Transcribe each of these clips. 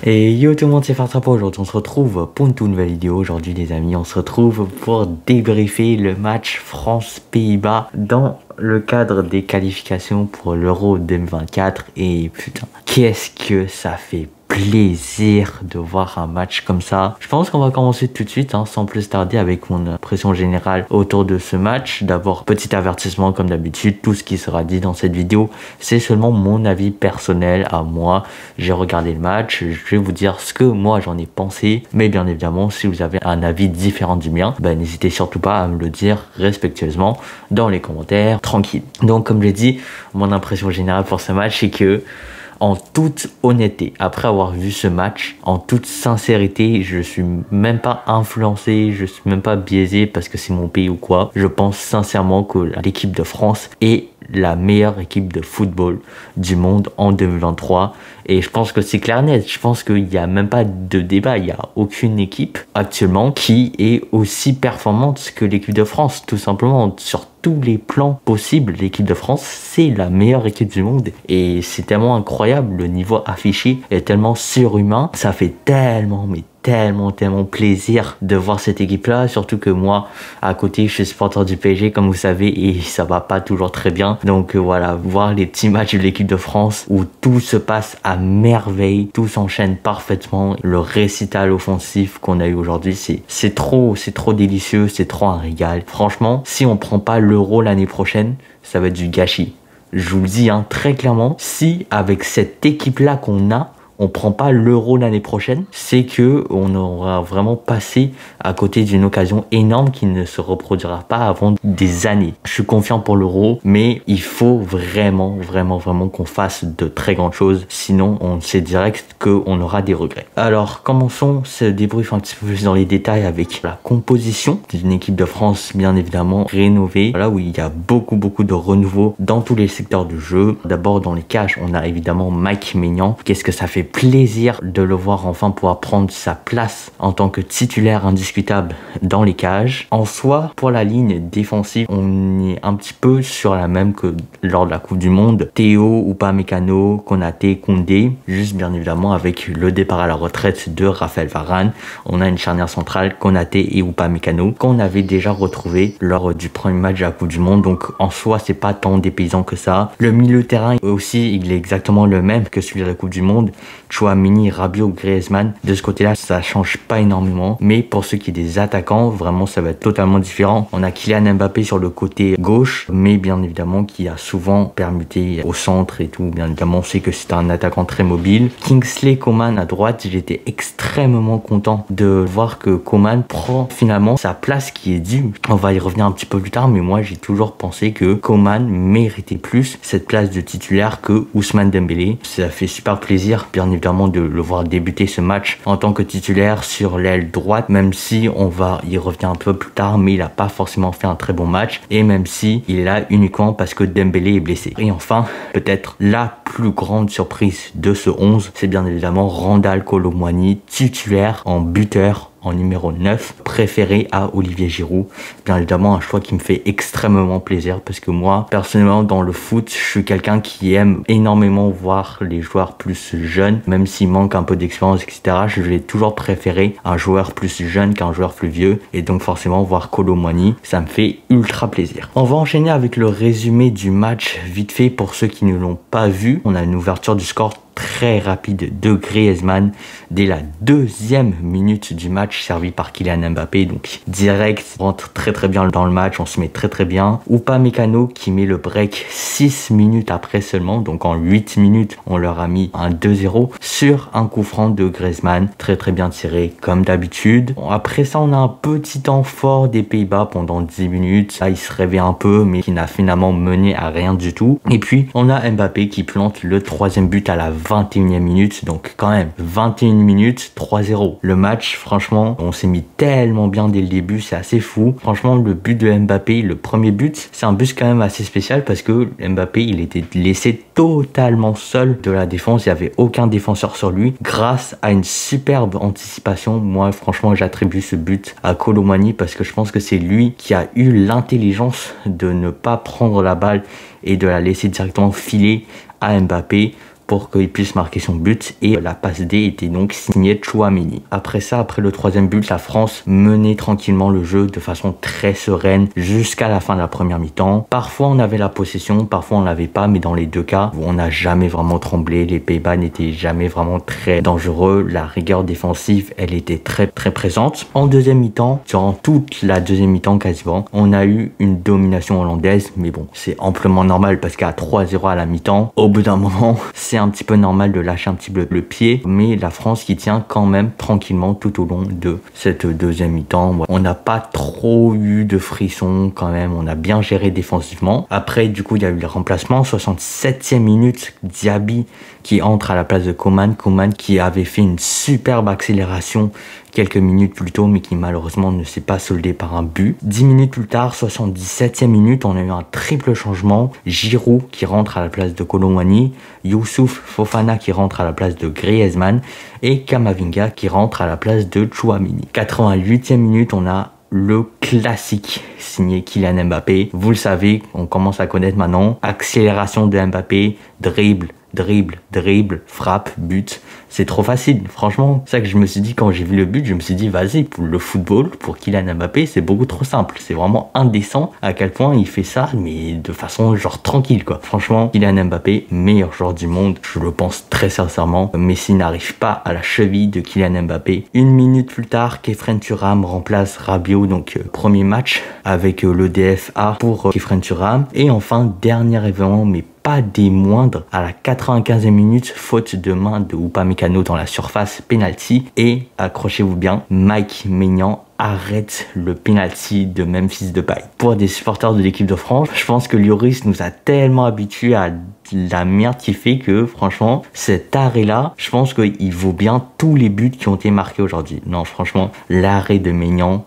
Et yo tout le monde, c'est Fartrapo. Aujourd'hui on se retrouve pour une toute nouvelle vidéo. Aujourd'hui les amis, on se retrouve pour débriefer le match France-Pays-Bas dans le cadre des qualifications pour l'Euro 2024. Et putain, qu'est-ce que ça fait plaisir de voir un match comme ça. Je pense qu'on va commencer tout de suite, sans plus tarder, avec mon impression générale autour de ce match. D'abord, petit avertissement comme d'habitude, tout ce qui sera dit dans cette vidéo, c'est seulement mon avis personnel à moi. J'ai regardé le match, je vais vous dire ce que moi j'en ai pensé, mais bien évidemment, si vous avez un avis différent du mien, n'hésitez surtout pas à me le dire respectueusement dans les commentaires, tranquille. Donc comme j'ai dit, mon impression générale pour ce match, c'est que en toute honnêteté, après avoir vu ce match, en toute sincérité, je suis même pas influencé, je suis même pas biaisé parce que c'est mon pays ou quoi. Je pense sincèrement que l'équipe de France est la meilleure équipe de football du monde en 2023. Et je pense que c'est clair net. Je pense qu'il n'y a même pas de débat. Il n'y a aucune équipe actuellement qui est aussi performante que l'équipe de France. Tout simplement, sur tous les plans possibles, l'équipe de France, c'est la meilleure équipe du monde. Et c'est tellement incroyable. Le niveau affiché est tellement surhumain. Ça fait tellement, mais tellement plaisir de voir cette équipe là, surtout que moi à côté je suis supporter du PSG comme vous savez et ça va pas toujours très bien, donc voilà, voir les petits matchs de l'équipe de France où tout se passe à merveille, tout s'enchaîne parfaitement, le récital offensif qu'on a eu aujourd'hui, c'est trop délicieux, c'est trop un régal. Franchement, si on prend pas l'Euro l'année prochaine, ça va être du gâchis, je vous le dis très clairement. Si avec cette équipe là qu'on a, on prend pas l'Euro l'année prochaine, c'est que on aura vraiment passé à côté d'une occasion énorme qui ne se reproduira pas avant des années. Je suis confiant pour l'Euro, mais il faut vraiment qu'on fasse de très grandes choses, sinon on sait direct qu'on aura des regrets. Alors commençons ce débrief un petit peu plus dans les détails avec la composition d'une équipe de France bien évidemment rénovée, là où il y a beaucoup de renouveau dans tous les secteurs du jeu. D'abord dans les cages, on a évidemment Mike Maignan. Qu'est-ce que ça fait plaisir de le voir enfin pouvoir prendre sa place en tant que titulaire indiscutable dans les cages. En soi, pour la ligne défensive, on est un petit peu sur la même que lors de la Coupe du Monde. Théo, Upamecano, Konaté, Koundé, juste bien évidemment avec le départ à la retraite de Raphaël Varane. On a une charnière centrale, Konaté et Upamecano, qu'on avait déjà retrouvé lors du premier match de la Coupe du Monde. Donc en soi, c'est pas tant dépaysant que ça. Le milieu de terrain aussi, il est exactement le même que celui de la Coupe du Monde. Tchouaméni, Rabiot, Griezmann, de ce côté-là, ça change pas énormément. Mais pour ceux qui sont des attaquants, vraiment, ça va être totalement différent. On a Kylian Mbappé sur le côté gauche, mais bien évidemment, qui a souvent permuté au centre et tout. Bien évidemment, on sait que c'est un attaquant très mobile. Kingsley Coman à droite, j'étais extrêmement content de voir que Coman prend finalement sa place qui est due. On va y revenir un petit peu plus tard, mais moi, j'ai toujours pensé que Coman méritait plus cette place de titulaire que Ousmane Dembélé. Ça fait super plaisir, bien évidemment, de le voir débuter ce match en tant que titulaire sur l'aile droite, même si on va y revenir un peu plus tard, mais il n'a pas forcément fait un très bon match, et même si il est là uniquement parce que Dembélé est blessé. Et enfin, peut-être la plus grande surprise de ce 11, c'est bien évidemment Randal Kolo Muani, titulaire en buteur, en numéro 9, préféré à Olivier Giroud. Bien évidemment, un choix qui me fait extrêmement plaisir parce que moi, personnellement, dans le foot, je suis quelqu'un qui aime énormément voir les joueurs plus jeunes, même s'il manque un peu d'expérience, etc. Je vais toujours préférer un joueur plus jeune qu'un joueur plus vieux. Et donc, forcément, voir Kolo Muani, ça me fait ultra plaisir. On va enchaîner avec le résumé du match vite fait pour ceux qui ne l'ont pas vu. On a une ouverture du score très rapide de Griezmann dès la 2e minute du match, servi par Kylian Mbappé. Donc direct, rentre très bien dans le match, on se met très bien. Upamecano qui met le break 6 minutes après seulement, donc en 8 minutes on leur a mis un 2-0 sur un coup franc de Griezmann, très bien tiré comme d'habitude. Bon, après ça on a un petit temps fort des Pays-Bas pendant 10 minutes, là il se réveille un peu mais qui n'a finalement mené à rien du tout. Et puis on a Mbappé qui plante le 3e but à la 21e minute, donc quand même 21 minutes, 3-0. Le match, franchement, on s'est mis tellement bien dès le début, c'est assez fou. Franchement, le but de Mbappé, le premier but, c'est un but quand même assez spécial parce que Mbappé, il était laissé totalement seul de la défense, il n'y avait aucun défenseur sur lui. Grâce à une superbe anticipation, moi, franchement, j'attribue ce but à Kolo Muani parce que je pense que c'est lui qui a eu l'intelligence de ne pas prendre la balle et de la laisser directement filer à Mbappé pour qu'il puisse marquer son but et la passe D était donc signée Tchouaméni. Après ça, après le troisième but, la France menait tranquillement le jeu de façon très sereine jusqu'à la fin de la première mi-temps. Parfois on avait la possession, parfois on l'avait pas, mais dans les deux cas, on n'a jamais vraiment tremblé. Les Pays-Bas n'étaient jamais vraiment très dangereux. La rigueur défensive, elle était très présente. En deuxième mi-temps, durant toute la deuxième mi-temps quasiment, on a eu une domination hollandaise, mais bon, c'est amplement normal parce qu'à 3-0 à la mi-temps, au bout d'un moment, c'est un petit peu normal de lâcher un petit peu le pied, mais la France qui tient quand même tranquillement tout au long de cette deuxième mi-temps. On n'a pas trop eu de frissons quand même, on a bien géré défensivement. Après, du coup, il y a eu le remplacement, 67e minute, Diaby qui entre à la place de Coman qui avait fait une superbe accélération quelques minutes plus tôt, mais qui malheureusement ne s'est pas soldé par un but. 10 minutes plus tard, 77e minute, on a eu un triple changement. Giroud qui rentre à la place de Kolo Muani, Youssouf Fofana qui rentre à la place de Griezmann et Kamavinga qui rentre à la place de Tchouaméni. 88e minute, on a le classique signé Kylian Mbappé. Vous le savez, on commence à connaître maintenant. Accélération de Mbappé, dribble, frappe, but. C'est trop facile. Franchement, c'est ça que je me suis dit quand j'ai vu le but. Je me suis dit, vas-y, pour le football, pour Kylian Mbappé, c'est beaucoup trop simple. C'est vraiment indécent à quel point il fait ça, mais de façon genre tranquille, quoi. Franchement, Kylian Mbappé, meilleur joueur du monde, je le pense très sincèrement. Messi n'arrive pas à la cheville de Kylian Mbappé. Une minute plus tard, Khéphren Thuram remplace Rabiot, donc premier match avec le DFA pour Khéphren Thuram. Et enfin, dernier événement, mais pas des moindres, à la 95e minute, faute de main de Upamecano dans la surface, penalty, et accrochez-vous bien, Mike Maignan arrête le penalty de Memphis Depay. Pour des supporters de l'équipe de France, je pense que Lloris nous a tellement habitués à la merde qu'il fait que franchement, cet arrêt-là, je pense qu'il vaut bien tous les buts qui ont été marqués aujourd'hui. Non, franchement, l'arrêt de Maignan,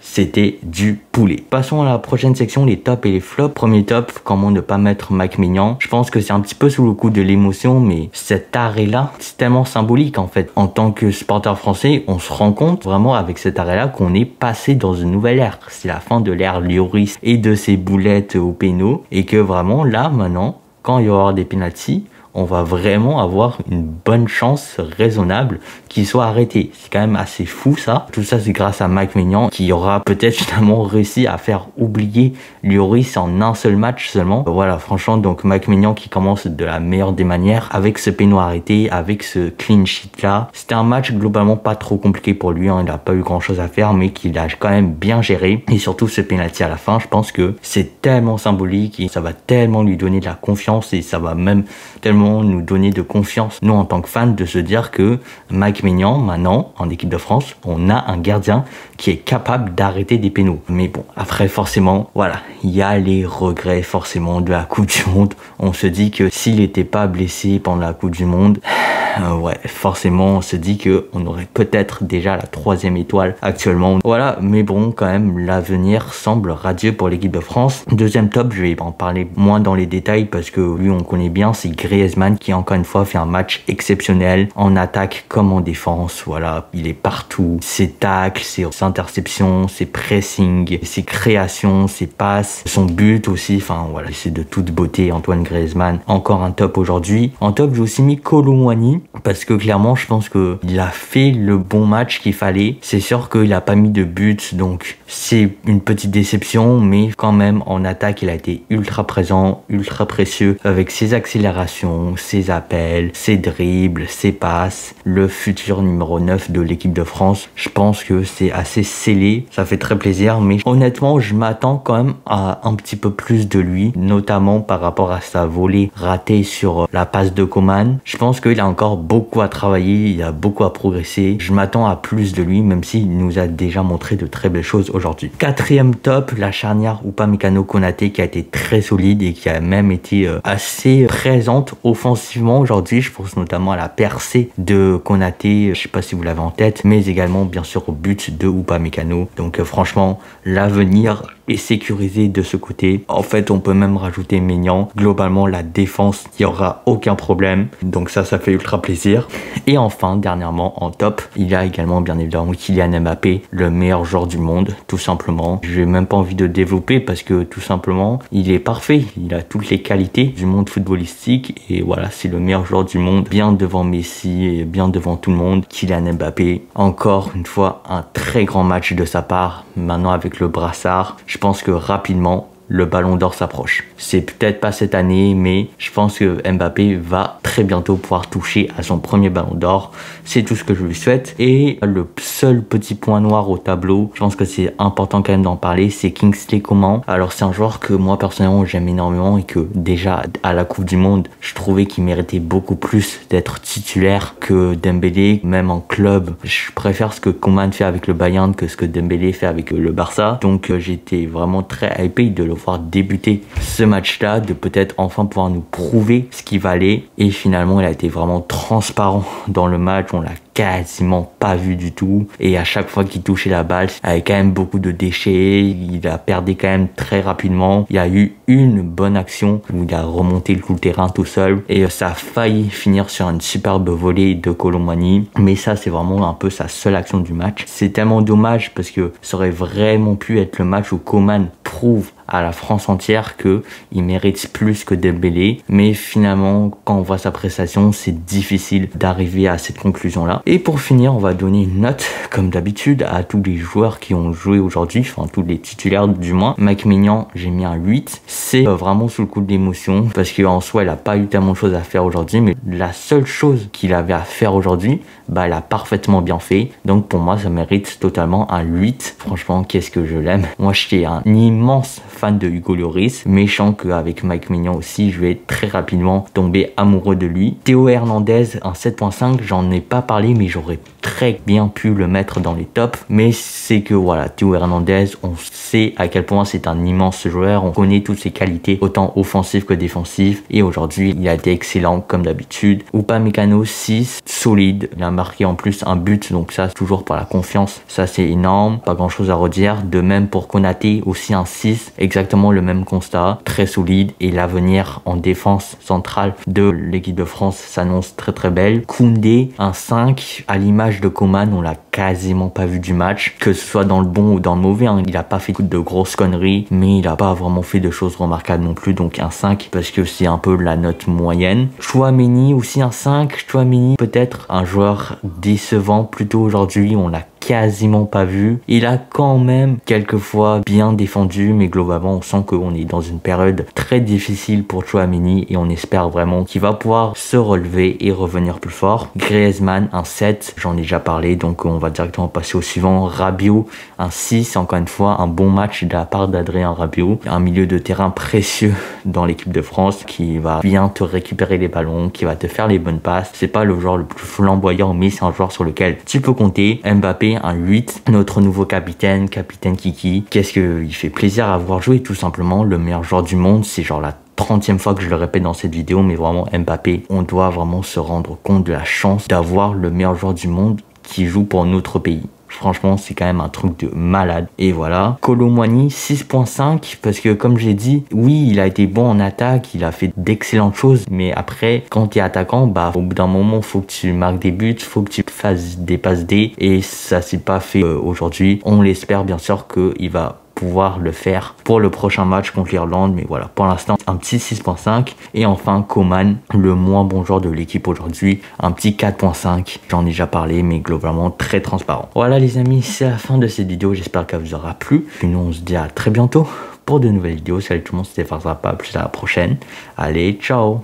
c'était du poulet. Passons à la prochaine section, les tops et les flops. Premier top, comment ne pas mettre Mike Maignan. Je pense que c'est un petit peu sous le coup de l'émotion, mais cet arrêt-là, c'est tellement symbolique en fait. En tant que supporter français, on se rend compte vraiment avec cet arrêt-là qu'on est passé dans une nouvelle ère. C'est la fin de l'ère Lloris et de ses boulettes au péno. Et que vraiment là, maintenant, quand il y aura des pénaltys, on va vraiment avoir une bonne chance raisonnable qu'il soit arrêté. C'est quand même assez fou ça. Tout ça c'est grâce à Mike Maignan qui aura peut-être finalement réussi à faire oublier Lloris en un seul match seulement. Voilà, franchement, donc Mike Maignan qui commence de la meilleure des manières avec ce péno arrêté, avec ce clean sheet là. C'était un match globalement pas trop compliqué pour lui, hein. Il n'a pas eu grand chose à faire mais qu'il a quand même bien géré. Et surtout ce penalty à la fin, je pense que c'est tellement symbolique et ça va tellement lui donner de la confiance et ça va même tellement nous donner de confiance, nous en tant que fans, de se dire que Mike Maignan, maintenant, en équipe de France, on a un gardien qui est capable d'arrêter des pénaux. Mais bon, après, forcément, voilà, il y a les regrets, forcément, de la Coupe du Monde. On se dit que s'il n'était pas blessé pendant la Coupe du Monde, ouais, forcément, on se dit que on aurait peut-être déjà la 3e étoile actuellement. Voilà, mais bon, quand même, l'avenir semble radieux pour l'équipe de France. Deuxième top, je vais en parler moins dans les détails parce que lui, on connaît bien, c'est Griezmann qui, encore une fois, fait un match exceptionnel en attaque comme en défense. Voilà, il est partout. Ses tacles, ses interceptions, ses pressings, ses créations, ses passes, son but aussi. Enfin, voilà, c'est de toute beauté, Antoine Griezmann. Encore un top aujourd'hui. En top, j'ai aussi mis Kolo Muani parce que clairement, je pense que il a fait le bon match qu'il fallait. C'est sûr qu'il a pas mis de but, donc c'est une petite déception, mais quand même, en attaque, il a été ultra présent, ultra précieux avec ses accélérations, ses appels, ses dribbles, ses passes. Le futur numéro 9 de l'équipe de France, je pense que c'est assez scellé. Ça fait très plaisir, mais honnêtement, je m'attends quand même à un petit peu plus de lui, notamment par rapport à sa volée ratée sur la passe de Coman. Je pense qu'il a encore beaucoup à travailler, il a beaucoup à progresser. Je m'attends à plus de lui, même s'il nous a déjà montré de très belles choses aujourd'hui. Quatrième top, la charnière Upamecano-Konaté qui a été très solide et qui a même été assez présente offensivement aujourd'hui. Je pense notamment à la percée de Konaté, je sais pas si vous l'avez en tête, mais également bien sûr au but de Upamecano. Donc franchement, l'avenir est sécurisé de ce côté. En fait, on peut même rajouter Maignan. Globalement, la défense, il n'y aura aucun problème. Donc ça fait ultra plaisir. Et enfin, dernièrement, en top, il y a également bien évidemment Kylian Mbappé, le meilleur joueur du monde, tout simplement. Je n'ai même pas envie de développer parce que tout simplement, il est parfait. Il a toutes les qualités du monde footballistique et voilà, c'est le meilleur joueur du monde, bien devant Messi et bien devant tout le monde. Kylian Mbappé, encore une fois, un très grand match de sa part. Maintenant avec le brassard, je pense que rapidement, le ballon d'or s'approche. C'est peut-être pas cette année, mais je pense que Mbappé va très bientôt pouvoir toucher à son premier ballon d'or. C'est tout ce que je lui souhaite. Et le seul petit point noir au tableau, je pense que c'est important quand même d'en parler, c'est Kingsley Coman. Alors c'est un joueur que moi personnellement j'aime énormément et que déjà à la Coupe du Monde, je trouvais qu'il méritait beaucoup plus d'être titulaire que Dembélé. Même en club, je préfère ce que Coman fait avec le Bayern que ce que Dembélé fait avec le Barça. Donc j'étais vraiment très hypé de le voir débuter ce match-là, de peut-être enfin pouvoir nous prouver ce qu'il valait. Et finalement, il a été vraiment transparent dans le match. On l'a quasiment pas vu du tout. Et à chaque fois qu'il touchait la balle, il avait quand même beaucoup de déchets. Il a perdu quand même très rapidement. Il y a eu une bonne action où il a remonté le coup de terrain tout seul. Et ça a failli finir sur une superbe volée de Kolo Muani. Mais ça, c'est vraiment un peu sa seule action du match. C'est tellement dommage parce que ça aurait vraiment pu être le match où Coman prouve à la France entière que il mérite plus que Dembélé, mais finalement quand on voit sa prestation c'est difficile d'arriver à cette conclusion là. Et pour finir, on va donner une note comme d'habitude à tous les joueurs qui ont joué aujourd'hui, enfin tous les titulaires du moins. Mike Maignan, j'ai mis un 8, c'est vraiment sous le coup de l'émotion parce qu'en soi il a pas eu tellement de choses à faire aujourd'hui, mais la seule chose qu'il avait à faire aujourd'hui, bah il a parfaitement bien fait, donc pour moi ça mérite totalement un 8. Franchement, qu'est-ce que je l'aime. Moi j'étais un immense fan de Hugo Lloris, méchant qu'avec Mike Maignan aussi, je vais très rapidement tomber amoureux de lui. Théo Hernandez, un 7.5, j'en ai pas parlé, mais j'aurais très bien pu le mettre dans les tops. Mais c'est que voilà, Théo Hernandez, on sait à quel point c'est un immense joueur, on connaît toutes ses qualités, autant offensives que défensives, et aujourd'hui, il a été excellent comme d'habitude. Upamecano, 6, solide, il a marqué en plus un but, donc ça, toujours par la confiance, ça c'est énorme, pas grand chose à redire. De même pour Konaté, aussi un 6, exactement le même constat, très solide, et l'avenir en défense centrale de l'équipe de France s'annonce très très belle. Koundé, un 5, à l'image de Coman, on l'a quasiment pas vu du match, que ce soit dans le bon ou dans le mauvais, hein. Il a pas fait de grosses conneries, mais il a pas vraiment fait de choses remarquables non plus, donc un 5 parce que c'est un peu la note moyenne. Chouameni aussi un 5, Chouameni peut-être un joueur décevant plutôt aujourd'hui, on l'a quasiment pas vu. Il a quand même quelquefois bien défendu, mais globalement on sent qu'on est dans une période très difficile pour Chouameni et on espère vraiment qu'il va pouvoir se relever et revenir plus fort. Griezmann un 7, j'en ai déjà parlé, donc on va directement passer au suivant. Rabiot un 6, encore une fois un bon match de la part d'Adrien Rabiot, un milieu de terrain précieux dans l'équipe de France qui va bien te récupérer les ballons, qui va te faire les bonnes passes. C'est pas le joueur le plus flamboyant, mais c'est un joueur sur lequel tu peux compter. Mbappé un 8, notre nouveau capitaine Kiki. Qu'est-ce qu'il fait plaisir à voir jouer, tout simplement, le meilleur joueur du monde. C'est genre la 30e fois que je le répète dans cette vidéo, mais vraiment Mbappé, on doit vraiment se rendre compte de la chance d'avoir le meilleur joueur du monde qui joue pour notre pays. Franchement, c'est quand même un truc de malade. Et voilà. Kolo Muani, 6.5. Parce que, comme j'ai dit, oui, il a été bon en attaque. Il a fait d'excellentes choses. Mais après, quand tu es attaquant, bah, au bout d'un moment, faut que tu marques des buts. Faut que tu fasses des passes D. Et ça s'est pas fait aujourd'hui. On l'espère, bien sûr, qu'il va pouvoir le faire pour le prochain match contre l'Irlande, mais voilà, pour l'instant un petit 6.5. Et enfin Coman, le moins bon joueur de l'équipe aujourd'hui, un petit 4.5. J'en ai déjà parlé, mais globalement très transparent. Voilà les amis, c'est la fin de cette vidéo, j'espère qu'elle vous aura plu. Puis nous on se dit à très bientôt pour de nouvelles vidéos. Salut tout le monde, c'était Farzapa, plus à la prochaine. Allez, ciao.